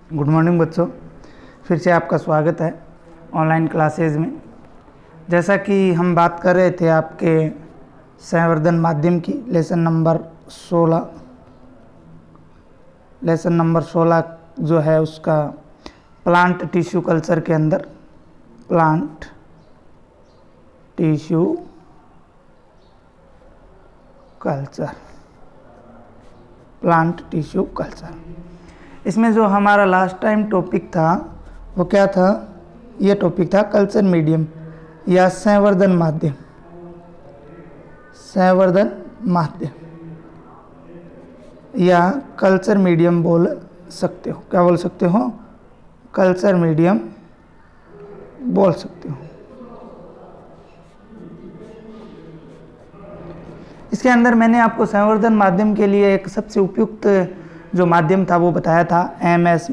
Good morning बच्चों, फिर से आपका स्वागत है ऑनलाइन क्लासेज में। जैसा कि हम बात कर रहे थे आपके संवर्धन माध्यम की लेसन नंबर 16 जो है उसका प्लांट टिश्यू कल्चर के अंदर प्लांट टिश्यू कल्चर। इसमें जो हमारा लास्ट टाइम टॉपिक था वो क्या था? ये टॉपिक था कल्चर मीडियम या संवर्धन माध्यम या कल्चर मीडियम बोल सकते हो। क्या बोल सकते हो? कल्चर मीडियम बोल सकते हो। इसके अंदर मैंने आपको संवर्धन माध्यम के लिए एक सबसे उपयुक्त जो माध्यम था वो बताया था एमएस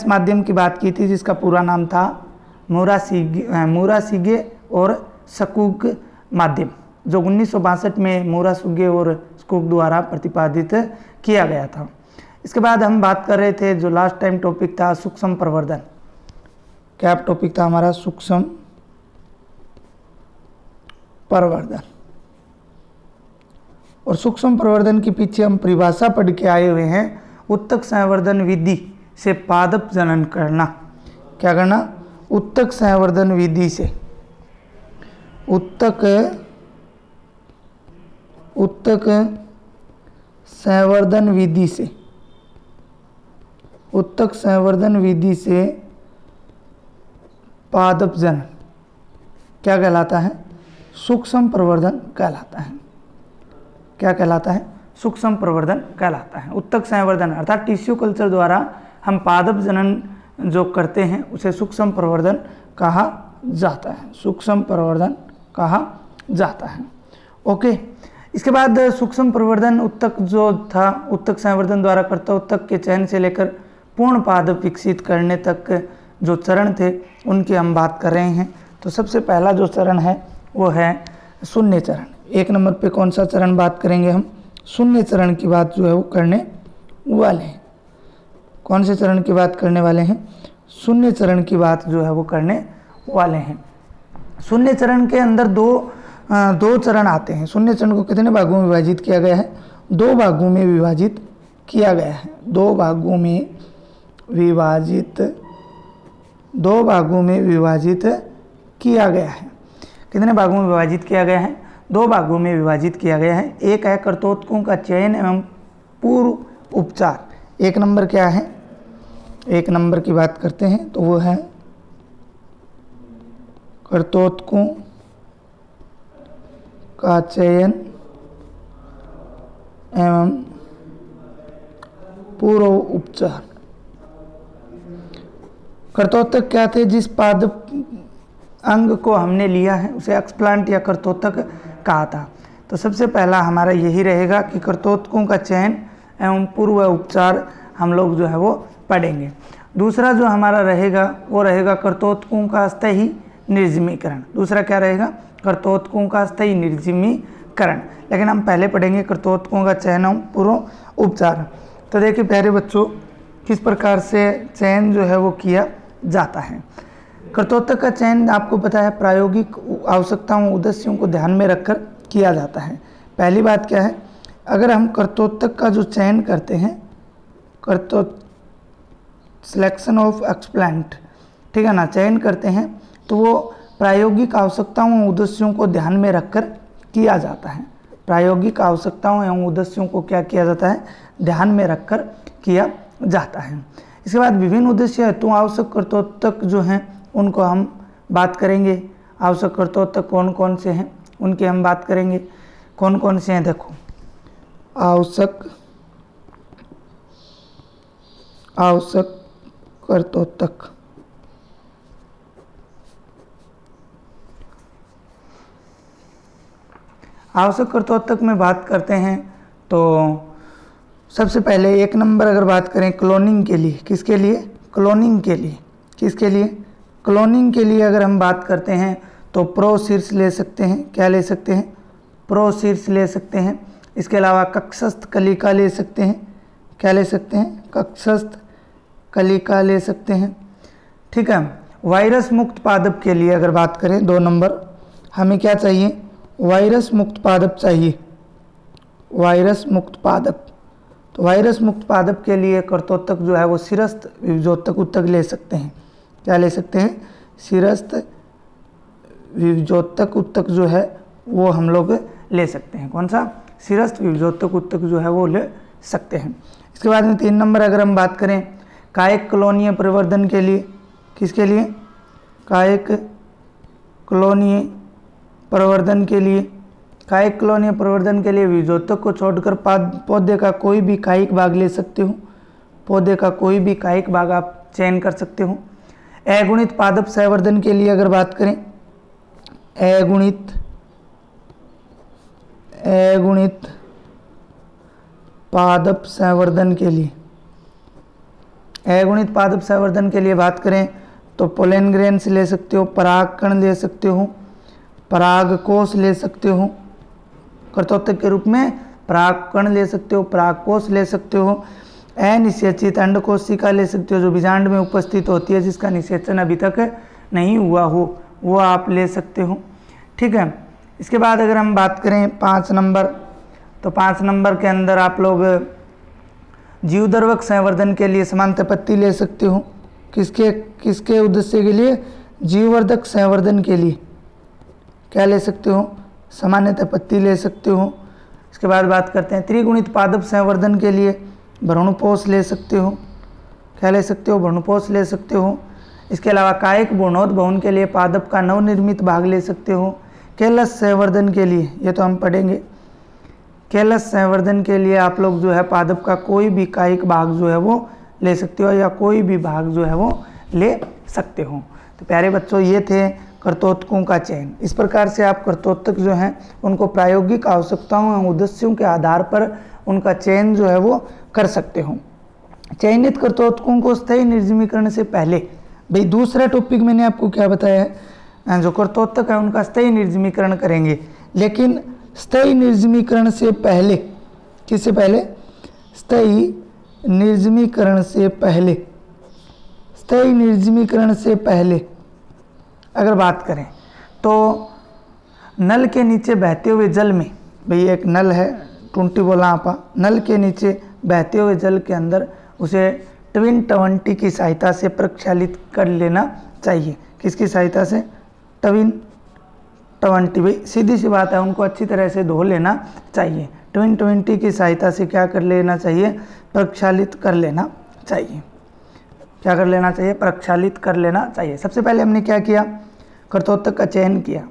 माध्यम की बात की थी, जिसका पूरा नाम था मुरासिगे और स्कूग माध्यम, जो 1962 में मुरासिगे और स्कूग द्वारा प्रतिपादित किया गया था। इसके बाद हम बात कर रहे थे, जो लास्ट टाइम टॉपिक था सूक्ष्म प्रवर्धन। क्या टॉपिक था हमारा? सूक्ष्म प्रवर्धन। और सूक्ष्म प्रवर्धन के पीछे हम परिभाषा पढ़ के आए हुए हैं, उत्तक संवर्धन विधि से पादप जनन करना। क्या करना? उत्तक संवर्धन विधि से उत्तक संवर्धन विधि से पादप जनन क्या कहलाता है? सूक्ष्म प्रवर्धन कहलाता है। क्या कहलाता है? सूक्ष्म प्रवर्धन कहलाता है। उत्तक संवर्धन अर्थात टिश्यू कल्चर द्वारा हम पादप जनन जो करते हैं उसे सूक्ष्म प्रवर्धन कहा जाता है। सूक्ष्म प्रवर्धन कहा जाता है। ओके। इसके बाद सूक्ष्म प्रवर्धन उत्तक जो था, उत्तक संवर्धन द्वारा करता उत्तक के चयन से लेकर पूर्ण पादप विकसित करने तक जो चरण थे उनकी हम बात कर रहे हैं। तो सबसे पहला जो चरण है वो है शून्य चरण। 1 नंबर पे कौन सा चरण बात करेंगे हम? शून्य चरण की बात जो है वो करने वाले हैं। कौन से चरण की बात करने वाले हैं? शून्य चरण की बात जो है वो करने वाले हैं। शून्य चरण के अंदर दो चरण आते हैं। शून्य चरण को कितने भागों में विभाजित किया गया है? 2 भागों में विभाजित किया गया है। 2 भागों में विभाजित किया गया है। कितने भागों में विभाजित किया गया है? 2 भागों में विभाजित किया गया है। एक है कर्तोत्कों का चयन एवं पूर्व उपचार। 1 नंबर क्या है? 1 नंबर की बात करते हैं तो वो है कर्तोत्कों का चयन एवं पूर्व उपचार। कर्तोत्तक क्या थे? जिस पादप अंग को हमने लिया है उसे एक्सप्लांट या कर्तोत्तक कहा था। तो सबसे पहला हमारा यही रहेगा कि कर्तोत्तकों का चयन एवं पूर्व उपचार हम लोग जो है वो पढ़ेंगे। दूसरा जो हमारा रहेगा वो रहेगा कर्तोत्तकों का स्थायी निर्जीवीकरण। दूसरा क्या रहेगा? कर्तोत्तकों का स्थायी निर्जीवीकरण। लेकिन हम पहले पढ़ेंगे कर्तोत्तकों का चयन एवं पूर्व उपचार। तो देखिए प्यारे बच्चों, किस प्रकार से चयन जो है वो किया जाता है। कर्तोत्तक का चयन आपको पता है प्रायोगिक आवश्यकताओं उद्देश्यों को ध्यान में रखकर किया जाता है। पहली बात क्या है? अगर हम कर्तोत्तक का जो चयन करते हैं, सिलेक्शन ऑफ एक्सप्लांट, ठीक है ना, चयन करते हैं तो वो प्रायोगिक आवश्यकताओं एवं उद्देश्यों को ध्यान में रखकर किया जाता है। प्रायोगिक आवश्यकताओं एवं उद्देश्यों को क्या किया जाता है? ध्यान में रखकर किया जाता है। इसके बाद विभिन्न उद्देश्य हेतु आवश्यक कर्तोत्तक जो हैं उनको हम बात करेंगे। आवश्यक कर्तोत्तक कौन कौन से हैं उनकी हम बात करेंगे। कौन कौन से हैं? देखो, आवश्यक कर्तोत्तक। आवश्यक कर्तोत्तक में बात करते हैं तो सबसे पहले 1 नंबर अगर बात करें क्लोनिंग के लिए, किसके लिए? क्लोनिंग के लिए। किसके लिए? क्लोनिंग के लिए अगर हम बात करते हैं तो प्रोसीड्स ले सकते हैं। क्या ले सकते हैं? प्रोसीड्स ले सकते हैं। इसके अलावा कक्षस्थ कलिका ले सकते हैं। क्या ले सकते हैं, कक्षस्थ कलिका ले सकते हैं। ठीक है, वायरस मुक्त पादप के लिए अगर बात करें 2 नंबर, हमें क्या चाहिए, वायरस मुक्त पादप चाहिए, वायरस मुक्त पादप। तो वायरस मुक्त पादप के लिए कर्तोत्तक जो है वो शिरस्थ विभजोतक उत्तक ले सकते हैं। क्या ले सकते हैं, शिरस्थ विभजोतक उत्तक जो है वो हम लोग ले सकते हैं। कौन सा, शिरस्थ विभजोतक उत्तक जो है वो ले सकते हैं। इसके बाद में 3 नंबर अगर हम बात करें कायिक कलोनीय प्रवर्धन के लिए, किसके लिए, कायिक कलोनीय प्रवर्धन के लिए, कायिक कलोनीय प्रवर्धन के लिए विभजोतक को छोड़कर पौधे का कोई भी कायिक भाग ले सकते हो, पौधे का कोई भी कायिक भाग आप चयन कर सकते हो। अगुणित पादप संवर्धन के लिए अगर बात करें, अगुणित पादप संवर्धन के लिए, अगुणित पादप संवर्धन के लिए बात करें तो पोलन ग्रेन्स ले सकते हो, परागकण ले सकते हो, परागकोश ले सकते हो, कर्तोत्तक के रूप में परागकण ले सकते हो, परागकोश ले सकते हो, अनिषेचित अंड कोशिका ले सकते हो जो बीजांड में उपस्थित होती है जिसका निषेचन अभी तक नहीं हुआ हो, वो आप ले सकते हो। ठीक है, इसके बाद अगर हम बात करें 5 नंबर, तो 5 नंबर के अंदर आप लोग जीवद्रवक संवर्धन के लिए समानता पत्ती ले सकते हो। किसके उद्देश्य के लिए, जीववर्धक संवर्धन के लिए क्या ले सकते हो, सामान्यतः पत्ती ले सकते हो। इसके बाद बात करते हैं त्रिगुणित पादप संवर्धन के लिए भ्रूणपोष ले सकते हो, क्या ले सकते हो, भ्रूणपोष ले सकते हो। इसके अलावा कायिक भ्रूणोद्भवन के लिए पादप का नवनिर्मित भाग ले सकते हो। केलस संवर्धन के लिए, ये तो हम पढ़ेंगे, केलस संवर्धन के लिए आप लोग जो है पादप का कोई भी कायिक भाग जो है वो ले सकते हो या कोई भी भाग जो है वो ले सकते हो। तो प्यारे बच्चों, ये थे कर्तोत्तकों का चयन। इस प्रकार से आप कर्तोत्तक जो हैं उनको प्रायोगिक आवश्यकताओं एवं उद्देश्यों के आधार पर उनका चयन जो है वो कर सकते हो। चयनित कर्तोत्तकों को स्थायी निर्जमीकरण से पहले, भाई दूसरा टॉपिक मैंने आपको क्या बताया है, जो कर्तोत्तक है उनका स्थायी निर्जमीकरण करेंगे, लेकिन स्थायी निर्जमीकरण से पहले, किससे पहले, स्थायी निर्जमीकरण से पहले, स्थायी निर्जमीकरण से पहले अगर बात करें तो नल के नीचे बहते हुए जल में, भाई एक नल है, टूंटी बोला आपा, नल के नीचे बहते हुए जल के अंदर उसे ट्विन टवंटी की सहायता से प्रक्षालित कर लेना चाहिए। किसकी सहायता से, ट्विन टवंटी, भाई सीधी सी बात है, उनको अच्छी तरह से धो लेना चाहिए। ट्विन टवंटी की सहायता से क्या कर लेना चाहिए, प्रक्षालित कर लेना चाहिए। क्या कर लेना चाहिए, प्रक्षालित कर लेना चाहिए। सबसे पहले हमने क्या किया, कर्तोत्तक का चयन किया।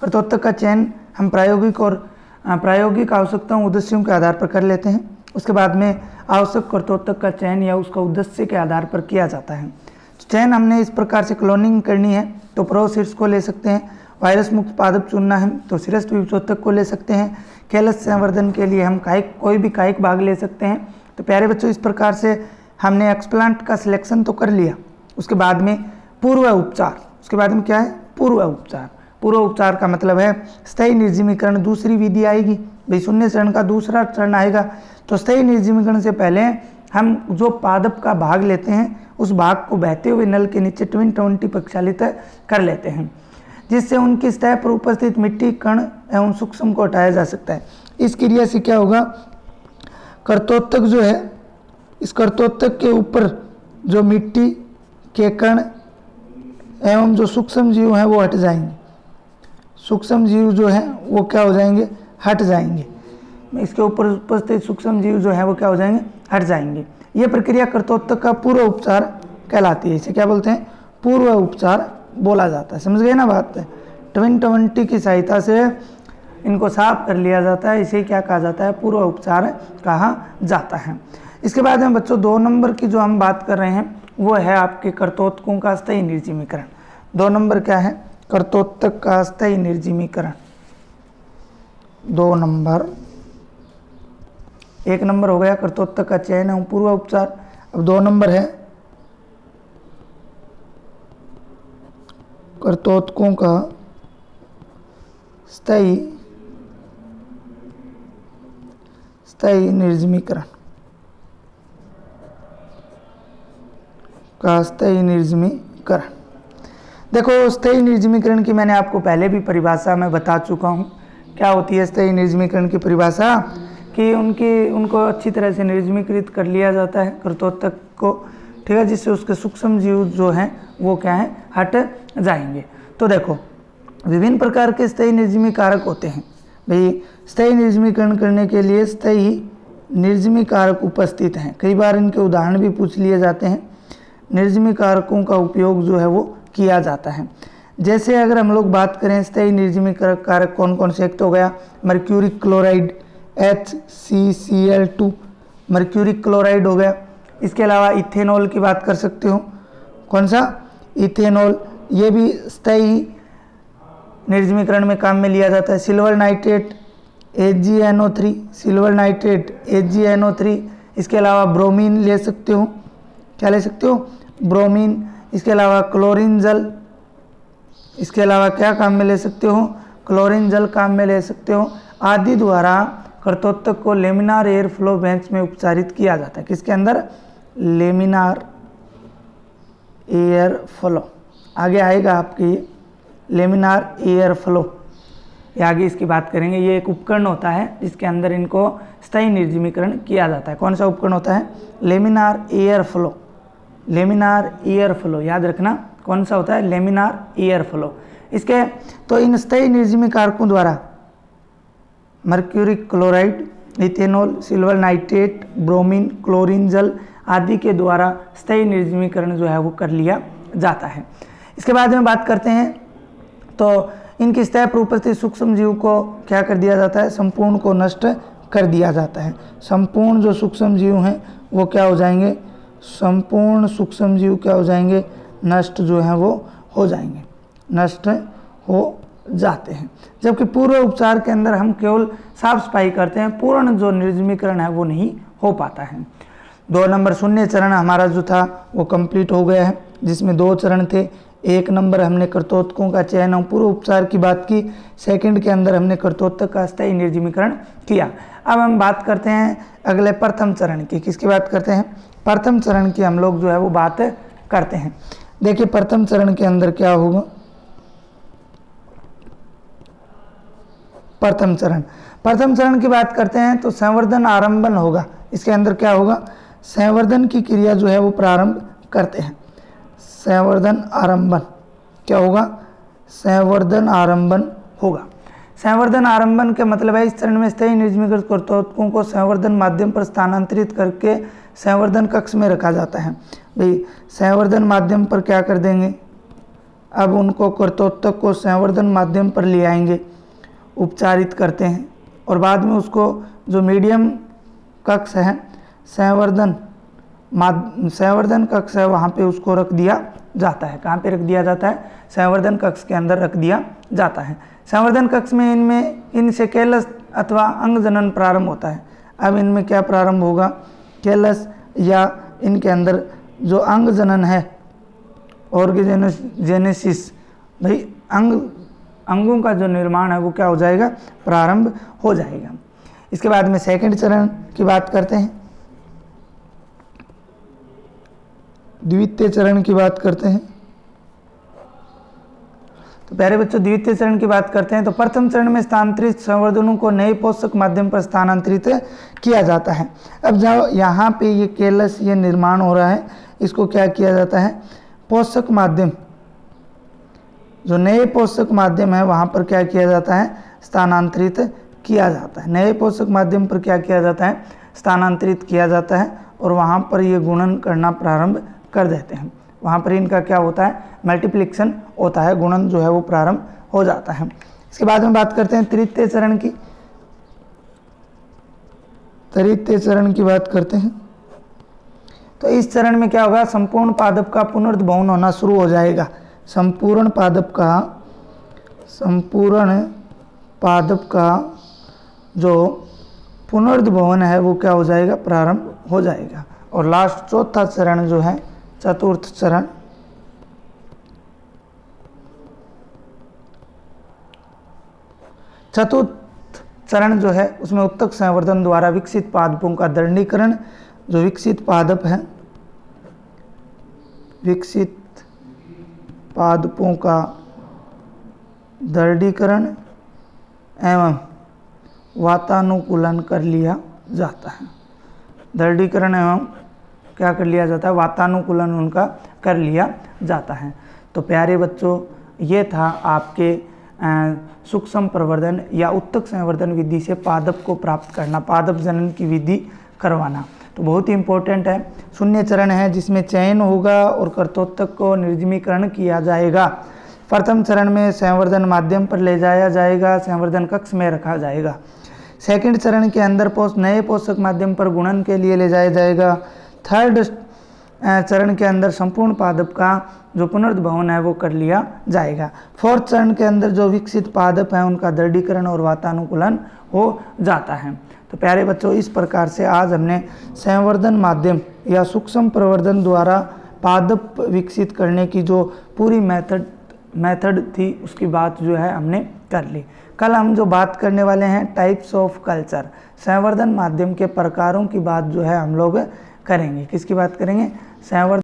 कर्तोत्तक का चयन हम प्रायोगिक आवश्यकताओं उद्देश्यों के आधार पर कर लेते हैं। उसके बाद में आवश्यक कर्तोत्तक का चयन या उसका उद्देश्य के आधार पर किया जाता है। तो चयन हमने इस प्रकार से क्लोनिंग करनी है तो प्रोशीड्स को ले सकते हैं, वायरस मुक्त पादप चुनना है तो शिरस्थ विभजोतक को ले सकते हैं, केलस संवर्धन के लिए हम कोई भी कायिक भाग ले सकते हैं। तो प्यारे बच्चों, इस प्रकार से हमने एक्सप्लांट का सिलेक्शन तो कर लिया। उसके बाद में पूर्व उपचार, उसके बाद में क्या है, पूर्व उपचार। पूर्व उपचार का मतलब है स्थायी निर्जमीकरण, दूसरी विधि आएगी, भाई शून्य चरण का दूसरा चरण आएगा। तो स्थायी निर्जमीकरण से पहले हम जो पादप का भाग लेते हैं उस भाग को बहते हुए नल के नीचे ट्विन टवंटी प्रक्षालित कर लेते हैं, जिससे उनकी सतह पर उपस्थित मिट्टी, कण एवं सूक्ष्म को हटाया जा सकता है। इस क्रिया से क्या होगा, कर्तोत्तक जो है, इस कर्तोत्तक के ऊपर जो मिट्टी के कण एवं जो सूक्ष्म जीव हैं वो हट जाएंगे। सूक्ष्म जीव जो हैं वो क्या हो जाएंगे, हट जाएंगे। इसके ऊपर उपस्थित सूक्ष्म जीव जो है वो क्या हो जाएंगे, हट जाएंगे। ये प्रक्रिया कर्तोत्तक का पूर्व उपचार कहलाती है। इसे क्या बोलते हैं, पूर्व उपचार बोला जाता है। समझ गए ना बात है। ट्विन टवंटी की सहायता से इनको साफ कर लिया जाता है, इसे क्या कहा जाता है, पूर्व उपचार कहा जाता है। इसके बाद में बच्चों 2 नंबर की जो हम बात कर रहे हैं वो है आपके कर्तोत्तकों का स्थायी निर्जमीकरण। 2 नंबर क्या है, कर्तोत्तक का स्थायी निर्जमीकरण। 2 नंबर, 1 नंबर हो गया कर्तोत्तक का चयन एवं पूर्व उपचार। अब 2 नंबर है कर्तोत्तकों का स्थायी निर्जमीकरण। का स्थायी निर्जमीकरण। देखो स्थायी निर्जमीकरण की मैंने आपको पहले भी परिभाषा में बता चुका हूँ। क्या होती है स्थायी निर्जमीकरण की परिभाषा? कि उनको अच्छी तरह से निर्जमीकृत कर लिया जाता है कर्तोत्तक को, ठीक है, जिससे उसके सूक्ष्म जीव जो हैं वो क्या है, हट जाएंगे। तो देखो विभिन्न प्रकार के स्थायी निर्जमी कारक होते हैं भाई। स्थायी निर्जमीकरण करने के लिए स्थायी निर्जमी कारक उपस्थित हैं। कई बार इनके उदाहरण भी पूछ लिए जाते हैं। निर्जमी कारकों का उपयोग जो है वो किया जाता है। जैसे अगर हम लोग बात करें स्थायी निर्जमी कारक कौन कौन से, एक तो हो गया mercury chloride HCCl2, mercury chloride हो गया। इसके अलावा इथेनॉल की बात कर सकते हो, कौन सा, इथेनॉल, ये भी स्थायी निर्जमीकरण में काम में लिया जाता है। Silver nitrate HgNO3, silver nitrate HgNO3। इसके अलावा ब्रोमीन ले सकते हो, क्या ले सकते हो, ब्रोमीन। इसके अलावा क्लोरीन जल, इसके अलावा क्या काम में ले सकते हो, क्लोरीन जल काम में ले सकते हो आदि द्वारा कर्तोत्तक को लेमिनार एयर फ्लो बेंच में उपचारित किया जाता है। किसके अंदर, लेमिनार एयर फ्लो, आगे आएगा आपके ये लेमिनार एयर फ्लो, ये आगे इसकी बात करेंगे। ये एक उपकरण होता है जिसके अंदर इनको स्थायी निर्जमीकरण किया जाता है। कौन सा उपकरण होता है, laminar air flow, laminar air flow, याद रखना कौन सा होता है, लेमिनार एयर फ्लो। इसके तो इन स्थायी निर्जमी कारकों द्वारा mercury chloride, ethanol, silver nitrate, bromine, chlorine जल आदि के द्वारा स्थायी निर्जमीकरण जो है वो कर लिया जाता है। इसके बाद में बात करते हैं तो इनकी सतह पर उपस्थित सूक्ष्म जीव को क्या कर दिया जाता है, संपूर्ण को नष्ट कर दिया जाता है। संपूर्ण जो सूक्ष्म जीव हैं वो क्या हो जाएंगे, संपूर्ण सूक्ष्म जीव क्या हो जाएंगे, नष्ट जो है वो हो जाएंगे, नष्ट हो जाते हैं। जबकि पूर्व उपचार के अंदर हम केवल साफ सफाई करते हैं, पूर्ण जो निर्जमीकरण है वो नहीं हो पाता है। 2 नंबर शून्य चरण हमारा जो था वो कंप्लीट हो गया है, जिसमें 2 चरण थे। 1 नंबर हमने कर्तोत्तकों का चयन और पूर्व उपचार की बात की, सेकंड के अंदर हमने कर्तोत्तक का स्थायी निर्जमीकरण किया। अब हम बात करते हैं अगले प्रथम चरण की। किसकी बात करते हैं, प्रथम चरण की हम लोग जो है वो बात करते हैं। देखिए प्रथम चरण के अंदर क्या होगा, प्रथम चरण की बात करते हैं तो संवर्धन आरंभन होगा। इसके अंदर क्या होगा, संवर्धन की क्रिया जो है वो प्रारंभ करते हैं। संवर्धन आरंभन क्या होगा, संवर्धन आरंभन होगा। संवर्धन आरंभन के मतलब है इस चरण में स्थायी निर्जमीकृत कर्तोत्तकों को संवर्धन माध्यम पर स्थानांतरित करके संवर्धन कक्ष में रखा जाता है। भाई संवर्धन माध्यम पर क्या कर देंगे, अब उनको कर्तोत्तक को संवर्धन माध्यम पर ले आएंगे, उपचारित करते हैं और बाद में उसको जो मीडियम कक्ष है, संवर्धन कक्ष है, वहाँ पे उसको रख दिया जाता है। कहाँ पे रख दिया जाता है, संवर्धन कक्ष के अंदर रख दिया जाता है। संवर्धन कक्ष में इनसे कैलस अथवा अंग जनन प्रारंभ होता है। अब इनमें क्या प्रारंभ होगा, कैलस या इनके अंदर जो अंग जनन है, ऑर्गेजेनेसिस, भाई अंगों का जो निर्माण है वो क्या हो जाएगा, प्रारंभ हो जाएगा। इसके बाद में सेकंड चरण की बात करते हैं, द्वितीय चरण की बात करते हैं। तो प्यारे बच्चों द्वितीय चरण की बात करते हैं तो प्रथम चरण में स्थानांतरित संवर्धनों को नए पोषक माध्यम पर स्थानांतरित किया जाता है। अब जब यहाँ पे ये कैलस ये निर्माण हो रहा है, इसको क्या किया जाता है, पोषक माध्यम, जो नए पोषक माध्यम है वहाँ पर क्या किया जाता है, स्थानांतरित किया जाता है। नए पोषक माध्यम पर क्या किया जाता है, स्थानांतरित किया जाता है और वहाँ पर ये गुणन करना प्रारंभ कर देते हैं। वहाँ पर इनका क्या होता है, मल्टीप्लिकेशन होता है, गुणन जो है वो प्रारंभ हो जाता है। इसके बाद में बात करते हैं तृतीय चरण की। तृतीय चरण की बात करते हैं तो इस चरण में क्या होगा, संपूर्ण पादप का पुनर्भवन होना शुरू हो जाएगा। संपूर्ण पादप का जो पुनर्भवन है वो क्या हो जाएगा, प्रारंभ हो जाएगा। और लास्ट चौथा चरण जो है, चतुर्थ चरण, चतुर्थ चरण जो है उसमें उत्तक संवर्धन द्वारा विकसित पादपों का दृढ़ीकरण, जो विकसित पादप है विकसित पादपों का दृढ़ीकरण एवं वातानुकूलन कर लिया जाता है। दृढ़ीकरण एवं क्या कर लिया जाता है, वातानुकूलन उनका कर लिया जाता है। तो प्यारे बच्चों, ये था आपके सूक्ष्म प्रवर्धन या उत्तक संवर्धन विधि से पादप को प्राप्त करना, पादप जनन की विधि करवाना। तो बहुत ही इम्पोर्टेंट है। शून्य चरण है जिसमें चयन होगा और कर्तोत्तक को निर्जमीकरण किया जाएगा। प्रथम चरण में संवर्धन माध्यम पर ले जाया जाएगा, संवर्धन कक्ष में रखा जाएगा। सेकंड चरण के अंदर नए पोषक माध्यम पर गुणन के लिए ले जाया जाएगा। थर्ड चरण के अंदर संपूर्ण पादप का जो पुनर्भवन है वो कर लिया जाएगा। फोर्थ चरण के अंदर जो विकसित पादप हैं उनका दृढ़ीकरण और वातानुकूलन हो जाता है। तो प्यारे बच्चों, इस प्रकार से आज हमने संवर्धन माध्यम या सूक्ष्म प्रवर्धन द्वारा पादप विकसित करने की जो पूरी मेथड थी उसकी बात जो है हमने कर ली। कल हम जो बात करने वाले हैं टाइप्स ऑफ कल्चर, संवर्धन माध्यम के प्रकारों की बात जो है हम लोग करेंगे। किसकी बात करेंगे? संवर्धन